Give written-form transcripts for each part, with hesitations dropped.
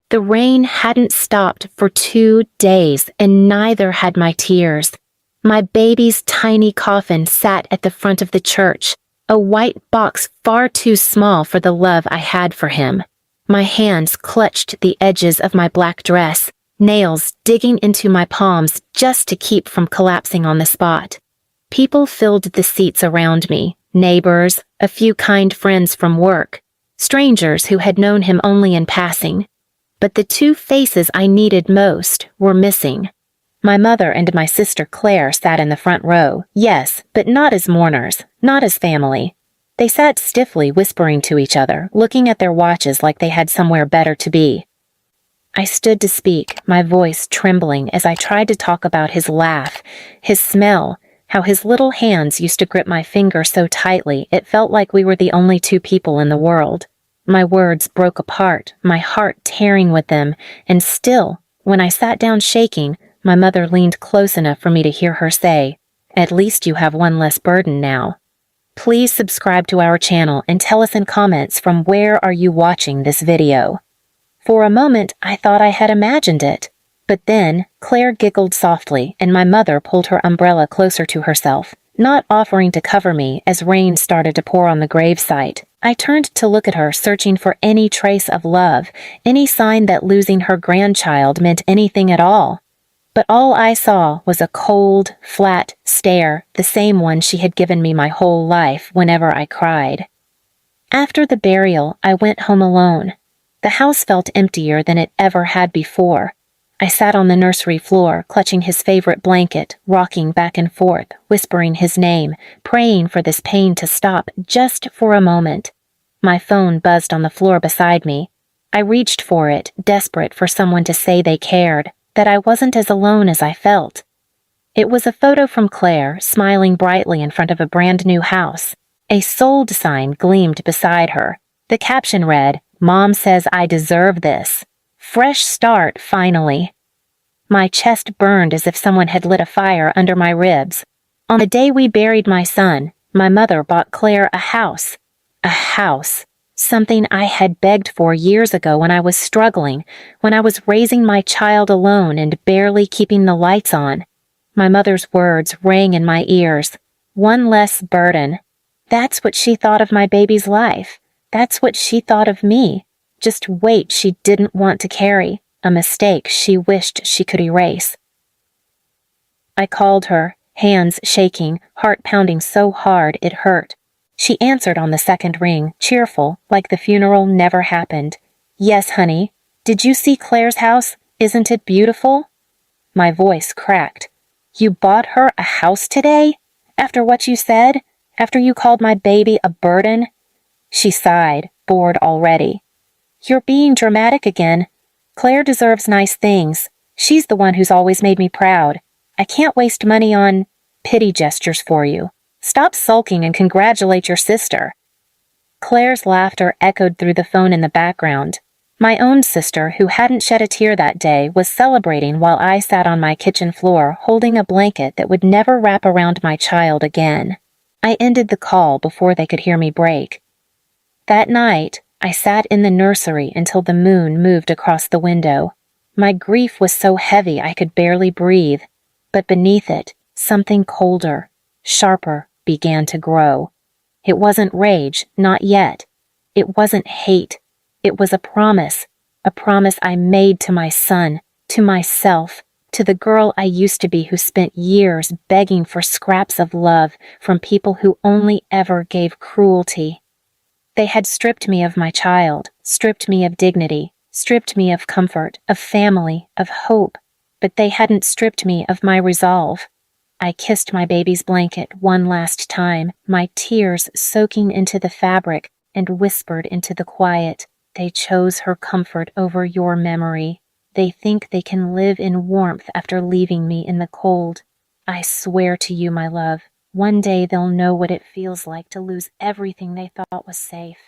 The rain hadn't stopped for 2 days, and neither had my tears. My baby's tiny coffin sat at the front of the church, a white box far too small for the love I had for him. My hands clutched the edges of my black dress, nails digging into my palms just to keep from collapsing on the spot. People filled the seats around me, neighbors, a few kind friends from work, strangers who had known him only in passing. But the two faces I needed most were missing. My mother and my sister Claire sat in the front row, yes, but not as mourners, not as family. They sat stiffly whispering to each other, looking at their watches like they had somewhere better to be. I stood to speak, my voice trembling as I tried to talk about his laugh, his smell, how his little hands used to grip my finger so tightly it felt like we were the only two people in the world. My words broke apart, my heart tearing with them, and still, when I sat down shaking, my mother leaned close enough for me to hear her say, "At least you have one less burden now." Please subscribe to our channel and tell us in comments from where are you watching this video. For a moment, I thought I had imagined it. But then, Claire giggled softly and my mother pulled her umbrella closer to herself, not offering to cover me as rain started to pour on the gravesite. I turned to look at her, searching for any trace of love, any sign that losing her grandchild meant anything at all. But all I saw was a cold, flat stare, the same one she had given me my whole life whenever I cried. After the burial, I went home alone. The house felt emptier than it ever had before. I sat on the nursery floor, clutching his favorite blanket, rocking back and forth, whispering his name, praying for this pain to stop just for a moment. My phone buzzed on the floor beside me. I reached for it, desperate for someone to say they cared, that I wasn't as alone as I felt. It was a photo from Claire, smiling brightly in front of a brand new house. A sold sign gleamed beside her. The caption read, "Mom says I deserve this. Fresh start, finally." My chest burned as if someone had lit a fire under my ribs. On the day we buried my son, my mother bought Claire a house. A house. Something I had begged for years ago when I was struggling, when I was raising my child alone and barely keeping the lights on. My mother's words rang in my ears. One less burden. That's what she thought of my baby's life. That's what she thought of me. Just weight she didn't want to carry, a mistake she wished she could erase. I called her, hands shaking, heart pounding so hard it hurt. She answered on the second ring, cheerful, like the funeral never happened. "Yes, honey. Did you see Claire's house? Isn't it beautiful?" My voice cracked. "You bought her a house today? After what you said? After you called my baby a burden?" She sighed, bored already. "You're being dramatic again. Claire deserves nice things. She's the one who's always made me proud. I can't waste money on pity gestures for you. Stop sulking and congratulate your sister." Claire's laughter echoed through the phone in the background. My own sister, who hadn't shed a tear that day, was celebrating while I sat on my kitchen floor holding a blanket that would never wrap around my child again. I ended the call before they could hear me break. That night, I sat in the nursery until the moon moved across the window. My grief was so heavy I could barely breathe, but beneath it, something colder, sharper, began to grow. It wasn't rage, not yet. It wasn't hate. It was a promise I made to my son, to myself, to the girl I used to be who spent years begging for scraps of love from people who only ever gave cruelty. They had stripped me of my child, stripped me of dignity, stripped me of comfort, of family, of hope, but they hadn't stripped me of my resolve. I kissed my baby's blanket one last time, my tears soaking into the fabric, and whispered into the quiet, "They chose her comfort over your memory. They think they can live in warmth after leaving me in the cold. I swear to you, my love, one day they'll know what it feels like to lose everything they thought was safe.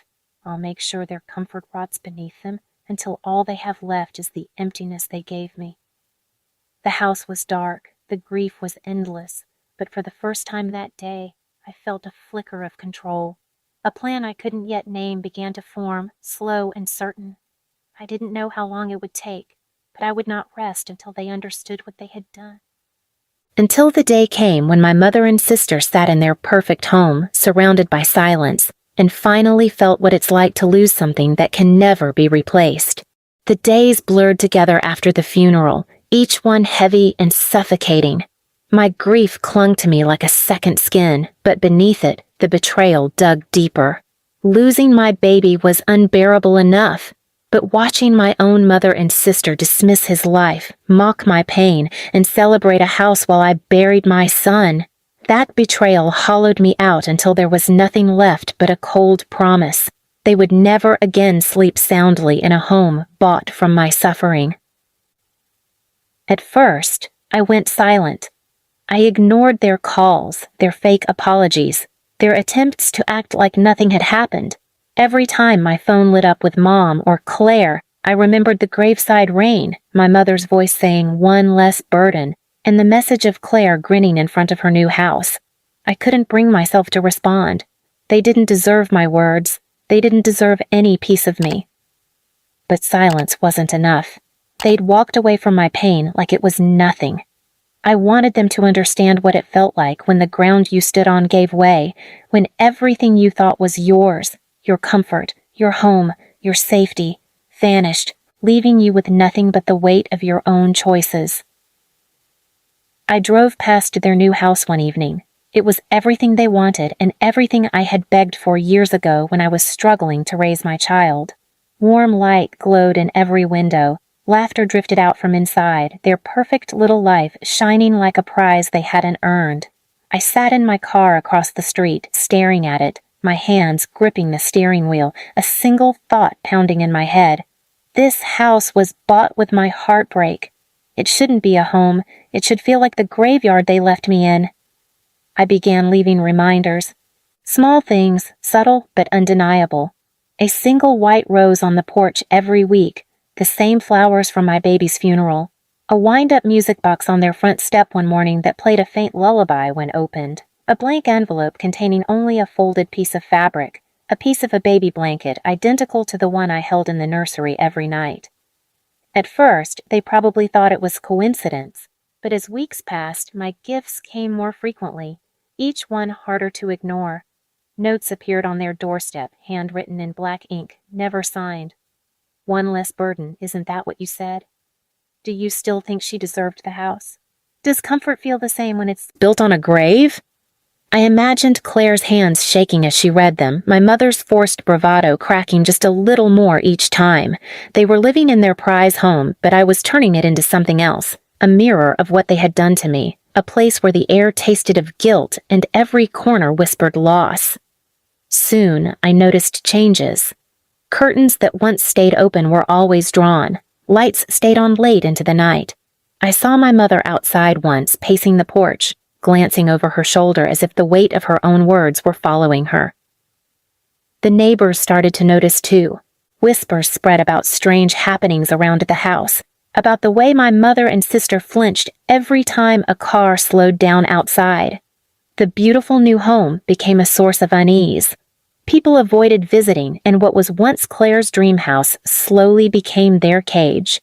I'll make sure their comfort rots beneath them until all they have left is the emptiness they gave me." The house was dark, the grief was endless, but for the first time that day, I felt a flicker of control. A plan I couldn't yet name began to form, slow and certain. I didn't know how long it would take, but I would not rest until they understood what they had done. Until the day came when my mother and sister sat in their perfect home, surrounded by silence, and finally felt what it's like to lose something that can never be replaced. The days blurred together after the funeral, each one heavy and suffocating. My grief clung to me like a second skin, but beneath it, the betrayal dug deeper. Losing my baby was unbearable enough, but watching my own mother and sister dismiss his life, mock my pain, and celebrate a house while I buried my son, that betrayal hollowed me out until there was nothing left but a cold promise. They would never again sleep soundly in a home bought from my suffering. At first, I went silent. I ignored their calls, their fake apologies, their attempts to act like nothing had happened. Every time my phone lit up with Mom or Claire, I remembered the graveside rain, my mother's voice saying one less burden, and the message of Claire grinning in front of her new house. I couldn't bring myself to respond. They didn't deserve my words. They didn't deserve any piece of me. But silence wasn't enough. They'd walked away from my pain like it was nothing. I wanted them to understand what it felt like when the ground you stood on gave way, when everything you thought was yours, your comfort, your home, your safety, vanished, leaving you with nothing but the weight of your own choices. I drove past their new house one evening. It was everything they wanted and everything I had begged for years ago when I was struggling to raise my child. Warm light glowed in every window. Laughter drifted out from inside, their perfect little life shining like a prize they hadn't earned. I sat in my car across the street, staring at it, my hands gripping the steering wheel, a single thought pounding in my head. This house was bought with my heartbreak. It shouldn't be a home. It should feel like the graveyard they left me in. I began leaving reminders. Small things, subtle but undeniable. A single white rose on the porch every week, the same flowers from my baby's funeral, a wind-up music box on their front step one morning that played a faint lullaby when opened, a blank envelope containing only a folded piece of fabric, a piece of a baby blanket identical to the one I held in the nursery every night. At first, they probably thought it was coincidence, but as weeks passed, my gifts came more frequently, each one harder to ignore. Notes appeared on their doorstep, handwritten in black ink, never signed. One less burden, isn't that what you said? Do you still think she deserved the house? Does comfort feel the same when it's built on a grave? I imagined Claire's hands shaking as she read them, my mother's forced bravado cracking just a little more each time. They were living in their prize home, but I was turning it into something else, a mirror of what they had done to me, a place where the air tasted of guilt and every corner whispered loss. Soon, I noticed changes. Curtains that once stayed open were always drawn. Lights stayed on late into the night. I saw my mother outside once, pacing the porch, glancing over her shoulder as if the weight of her own words were following her. The neighbors started to notice too. Whispers spread about strange happenings around the house, about the way my mother and sister flinched every time a car slowed down outside. The beautiful new home became a source of unease. People avoided visiting, and what was once Claire's dream house slowly became their cage.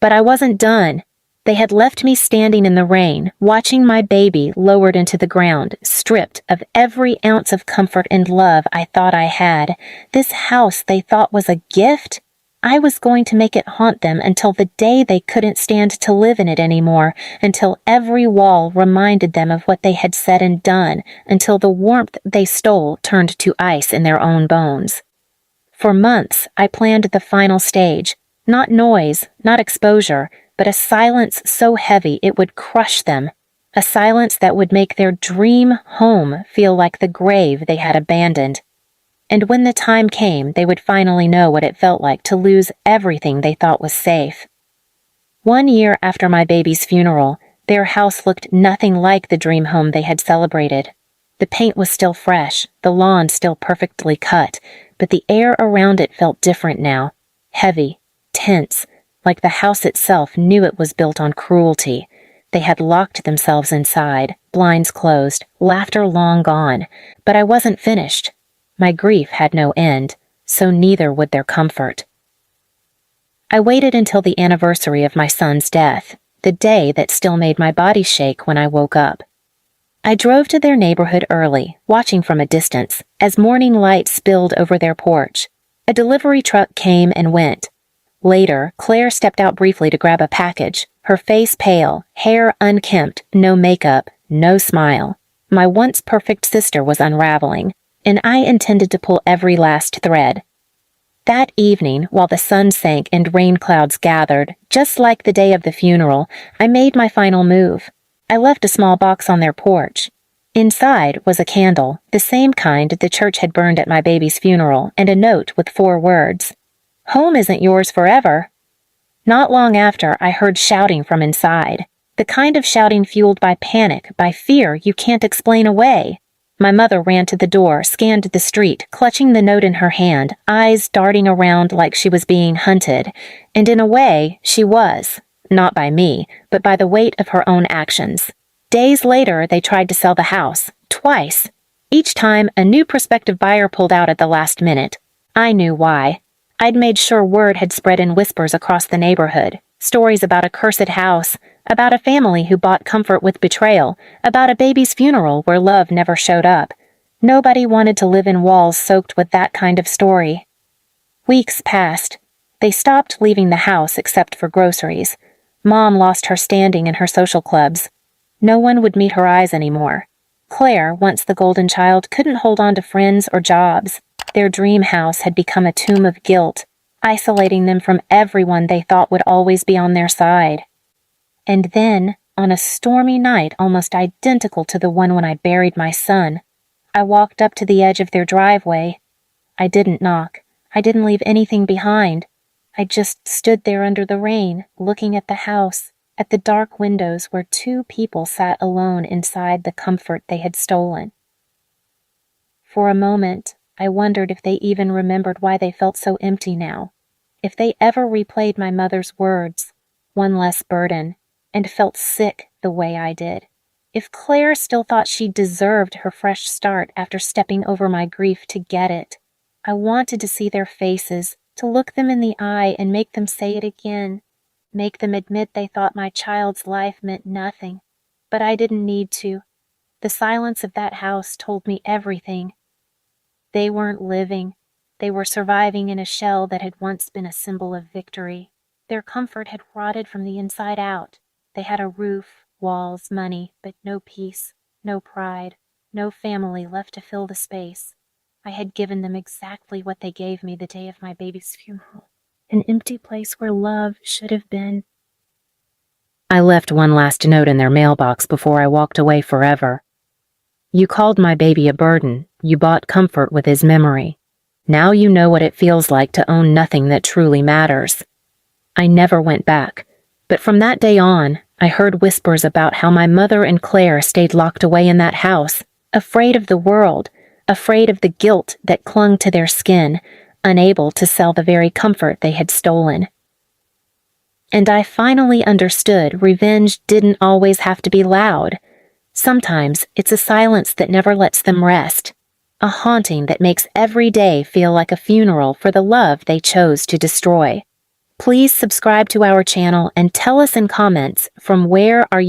But I wasn't done. They had left me standing in the rain, watching my baby lowered into the ground, stripped of every ounce of comfort and love I thought I had. This house they thought was a gift? I was going to make it haunt them until the day they couldn't stand to live in it anymore, until every wall reminded them of what they had said and done, until the warmth they stole turned to ice in their own bones. For months, I planned the final stage, not noise, not exposure, but a silence so heavy it would crush them, a silence that would make their dream home feel like the grave they had abandoned. And when the time came, they would finally know what it felt like to lose everything they thought was safe. 1 year after my baby's funeral, their house looked nothing like the dream home they had celebrated. The paint was still fresh, the lawn still perfectly cut, but the air around it felt different now, heavy, tense, like the house itself knew it was built on cruelty. They had locked themselves inside, blinds closed, laughter long gone, but I wasn't finished. My grief had no end, so neither would their comfort. I waited until the anniversary of my son's death, the day that still made my body shake when I woke up. I drove to their neighborhood early, watching from a distance, as morning light spilled over their porch. A delivery truck came and went. Later, Claire stepped out briefly to grab a package, her face pale, hair unkempt, no makeup, no smile. My once perfect sister was unraveling, and I intended to pull every last thread. That evening, while the sun sank and rain clouds gathered, just like the day of the funeral, I made my final move. I left a small box on their porch. Inside was a candle, the same kind the church had burned at my baby's funeral, and a note with 4 words. "Home isn't yours forever." Not long after, I heard shouting from inside. The kind of shouting fueled by panic, by fear you can't explain away. My mother ran to the door, scanned the street, clutching the note in her hand, eyes darting around like she was being hunted. And in a way, she was. Not by me, but by the weight of her own actions. Days later, they tried to sell the house. Twice. Each time, a new prospective buyer pulled out at the last minute. I knew why. I'd made sure word had spread in whispers across the neighborhood. Stories about a cursed house, about a family who bought comfort with betrayal, about a baby's funeral where love never showed up. Nobody wanted to live in walls soaked with that kind of story. Weeks passed. They stopped leaving the house except for groceries. Mom lost her standing in her social clubs. No one would meet her eyes anymore. Claire, once the golden child, couldn't hold on to friends or jobs. Their dream house had become a tomb of guilt, isolating them from everyone they thought would always be on their side. And then, on a stormy night almost identical to the one when I buried my son, I walked up to the edge of their driveway. I didn't knock. I didn't leave anything behind. I just stood there under the rain, looking at the house, at the dark windows where 2 people sat alone inside the comfort they had stolen. For a moment, I wondered if they even remembered why they felt so empty now, if they ever replayed my mother's words, "one less burden," and felt sick the way I did. If Claire still thought she deserved her fresh start after stepping over my grief to get it. I wanted to see their faces, to look them in the eye and make them say it again, make them admit they thought my child's life meant nothing. But I didn't need to. The silence of that house told me everything. They weren't living. They were surviving in a shell that had once been a symbol of victory. Their comfort had rotted from the inside out. They had a roof, walls, money, but no peace, no pride, no family left to fill the space. I had given them exactly what they gave me the day of my baby's funeral. An empty place where love should have been. I left one last note in their mailbox before I walked away forever. "You called my baby a burden. You bought comfort with his memory. Now you know what it feels like to own nothing that truly matters." I never went back, but from that day on, I heard whispers about how my mother and Claire stayed locked away in that house, afraid of the world, afraid of the guilt that clung to their skin, unable to sell the very comfort they had stolen. And I finally understood revenge didn't always have to be loud. Sometimes it's a silence that never lets them rest, a haunting that makes every day feel like a funeral for the love they chose to destroy. Please subscribe to our channel and tell us in comments, from where are you